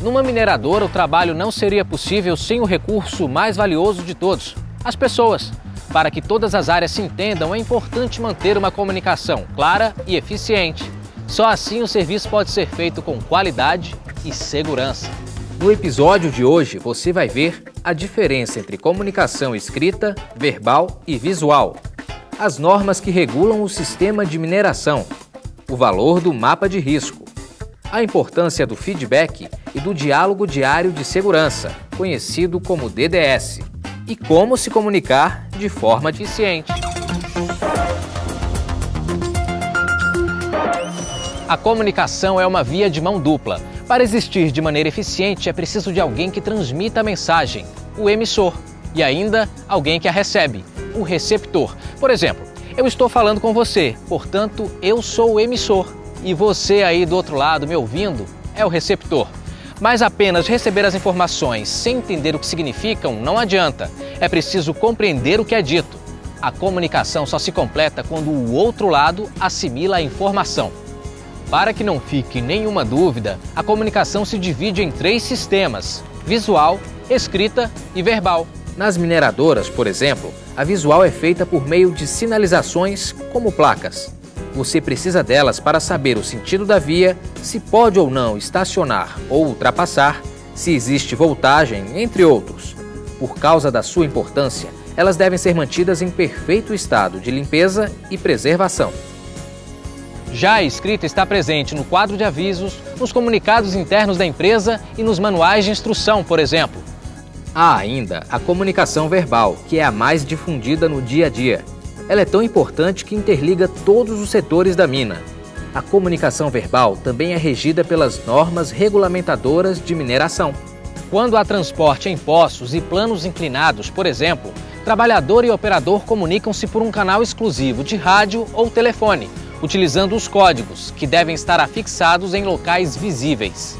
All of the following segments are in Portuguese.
Numa mineradora, o trabalho não seria possível sem o recurso mais valioso de todos, as pessoas. Para que todas as áreas se entendam, é importante manter uma comunicação clara e eficiente. Só assim o serviço pode ser feito com qualidade e segurança. No episódio de hoje, você vai ver a diferença entre comunicação escrita, verbal e visual, as normas que regulam o sistema de mineração, o valor do mapa de risco, a importância do feedback e do diálogo diário de segurança, conhecido como DDS, e como se comunicar de forma eficiente. A comunicação é uma via de mão dupla. Para existir de maneira eficiente, é preciso de alguém que transmita a mensagem, o emissor, e ainda alguém que a recebe, o receptor. Por exemplo, eu estou falando com você, portanto, eu sou o emissor. E você aí do outro lado me ouvindo é o receptor. Mas apenas receber as informações sem entender o que significam não adianta. É preciso compreender o que é dito. A comunicação só se completa quando o outro lado assimila a informação. Para que não fique nenhuma dúvida, a comunicação se divide em 3 sistemas: visual, escrita e verbal. Nas mineradoras, por exemplo, a visual é feita por meio de sinalizações como placas. Você precisa delas para saber o sentido da via, se pode ou não estacionar ou ultrapassar, se existe voltagem, entre outros. Por causa da sua importância, elas devem ser mantidas em perfeito estado de limpeza e preservação. Já a escrita está presente no quadro de avisos, nos comunicados internos da empresa e nos manuais de instrução, por exemplo. Há ainda a comunicação verbal, que é a mais difundida no dia a dia. Ela é tão importante que interliga todos os setores da mina. A comunicação verbal também é regida pelas normas regulamentadoras de mineração. Quando há transporte em poços e planos inclinados, por exemplo, trabalhador e operador comunicam-se por um canal exclusivo de rádio ou telefone, utilizando os códigos, que devem estar afixados em locais visíveis.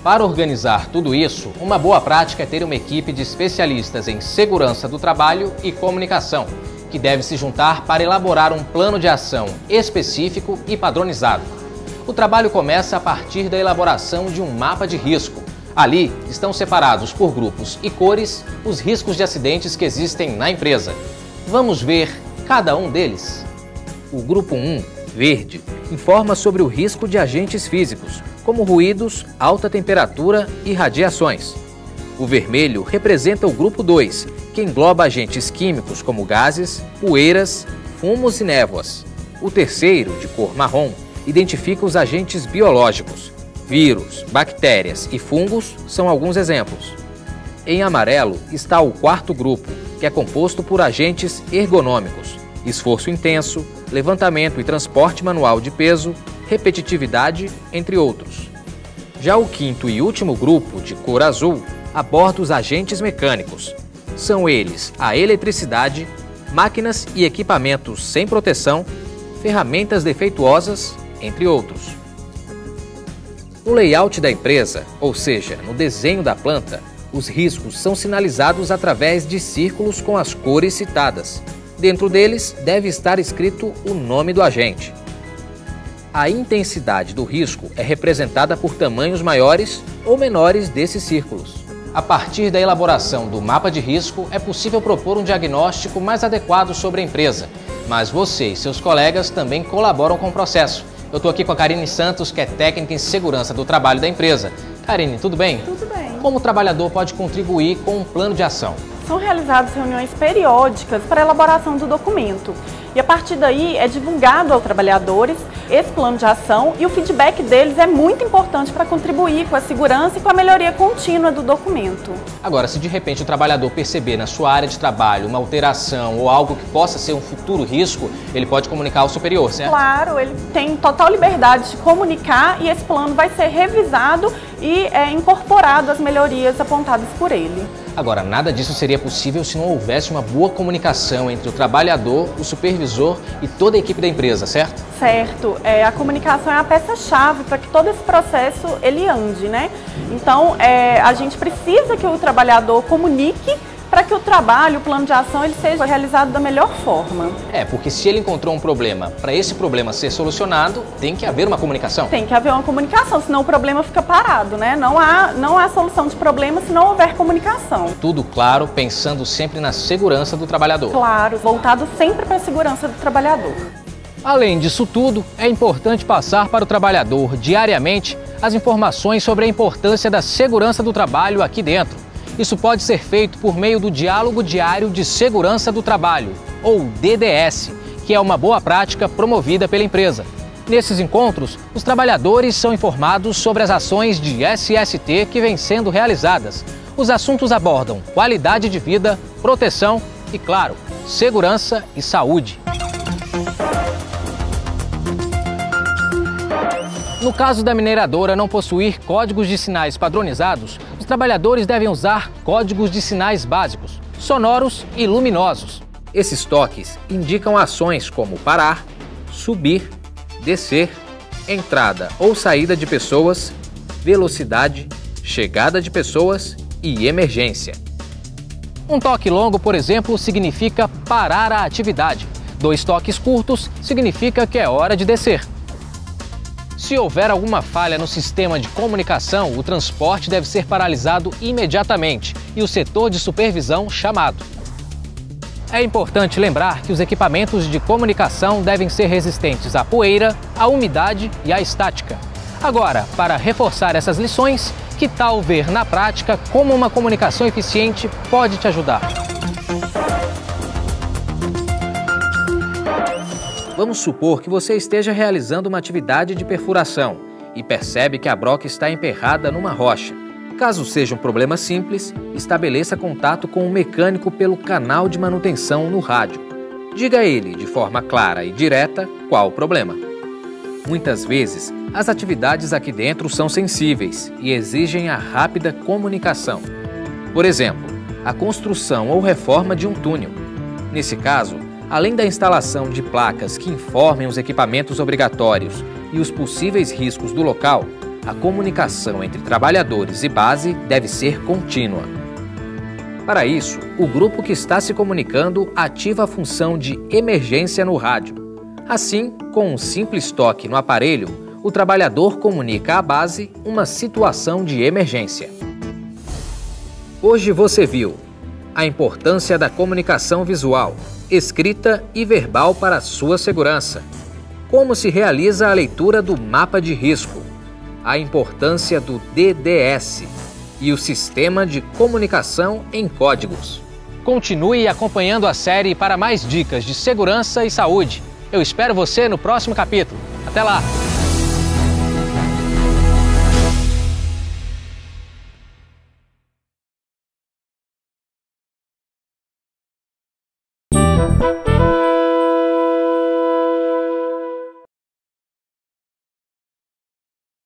Para organizar tudo isso, uma boa prática é ter uma equipe de especialistas em segurança do trabalho e comunicação, que deve se juntar para elaborar um plano de ação específico e padronizado. O trabalho começa a partir da elaboração de um mapa de risco. Ali estão separados por grupos e cores os riscos de acidentes que existem na empresa. Vamos ver cada um deles. O grupo 1, verde, informa sobre o risco de agentes físicos, como ruídos, alta temperatura e radiações. O vermelho representa o grupo 2, que engloba agentes químicos como gases, poeiras, fumos e névoas. O terceiro, de cor marrom, identifica os agentes biológicos. Vírus, bactérias e fungos são alguns exemplos. Em amarelo está o quarto grupo, que é composto por agentes ergonômicos, esforço intenso, levantamento e transporte manual de peso, repetitividade, entre outros. Já o quinto e último grupo, de cor azul, aborda os agentes mecânicos. São eles a eletricidade, máquinas e equipamentos sem proteção, ferramentas defeituosas, entre outros. No layout da empresa, ou seja, no desenho da planta, os riscos são sinalizados através de círculos com as cores citadas. Dentro deles deve estar escrito o nome do agente. A intensidade do risco é representada por tamanhos maiores ou menores desses círculos. A partir da elaboração do mapa de risco, é possível propor um diagnóstico mais adequado sobre a empresa. Mas você e seus colegas também colaboram com o processo. Eu estou aqui com a Karine Santos, que é técnica em segurança do trabalho da empresa. Karine, tudo bem? Tudo bem. Como o trabalhador pode contribuir com um plano de ação? São realizadas reuniões periódicas para a elaboração do documento. E a partir daí é divulgado aos trabalhadores esse plano de ação e o feedback deles é muito importante para contribuir com a segurança e com a melhoria contínua do documento. Agora, se de repente o trabalhador perceber na sua área de trabalho uma alteração ou algo que possa ser um futuro risco, ele pode comunicar ao superior, certo? Claro, ele tem total liberdade de comunicar e esse plano vai ser revisado e incorporado às melhorias apontadas por ele. Agora, nada disso seria possível se não houvesse uma boa comunicação entre o trabalhador, o supervisor e toda a equipe da empresa, certo? Certo. A comunicação é a peça-chave para que todo esse processo ele ande, né? Então, a gente precisa que o trabalhador comunique para que o trabalho, o plano de ação, ele seja realizado da melhor forma. Porque se ele encontrou um problema, para esse problema ser solucionado, tem que haver uma comunicação. Tem que haver uma comunicação, senão o problema fica parado, né? Não há solução de problema se não houver comunicação. Tudo claro, pensando sempre na segurança do trabalhador. Claro, voltado sempre para a segurança do trabalhador. Além disso tudo, é importante passar para o trabalhador diariamente as informações sobre a importância da segurança do trabalho aqui dentro. Isso pode ser feito por meio do Diálogo Diário de Segurança do Trabalho, ou DDS, que é uma boa prática promovida pela empresa. Nesses encontros, os trabalhadores são informados sobre as ações de SST que vêm sendo realizadas. Os assuntos abordam qualidade de vida, proteção e, claro, segurança e saúde. No caso da mineradora não possuir códigos de sinais padronizados, os trabalhadores devem usar códigos de sinais básicos, sonoros e luminosos. Esses toques indicam ações como parar, subir, descer, entrada ou saída de pessoas, velocidade, chegada de pessoas e emergência. Um toque longo, por exemplo, significa parar a atividade. 2 toques curtos significa que é hora de descer. Se houver alguma falha no sistema de comunicação, o transporte deve ser paralisado imediatamente e o setor de supervisão chamado. É importante lembrar que os equipamentos de comunicação devem ser resistentes à poeira, à umidade e à estática. Agora, para reforçar essas lições, que tal ver na prática como uma comunicação eficiente pode te ajudar? Vamos supor que você esteja realizando uma atividade de perfuração e percebe que a broca está emperrada numa rocha. Caso seja um problema simples, estabeleça contato com o mecânico pelo canal de manutenção no rádio. Diga a ele, de forma clara e direta, qual o problema. Muitas vezes, as atividades aqui dentro são sensíveis e exigem a rápida comunicação. Por exemplo, a construção ou reforma de um túnel. Nesse caso, além da instalação de placas que informem os equipamentos obrigatórios e os possíveis riscos do local, a comunicação entre trabalhadores e base deve ser contínua. Para isso, o grupo que está se comunicando ativa a função de emergência no rádio. Assim, com um simples toque no aparelho, o trabalhador comunica à base uma situação de emergência. Hoje você viu a importância da comunicação visual, escrita e verbal para a sua segurança. Como se realiza a leitura do mapa de risco, a importância do DDS e o sistema de comunicação em códigos. Continue acompanhando a série para mais dicas de segurança e saúde. Eu espero você no próximo capítulo. Até lá!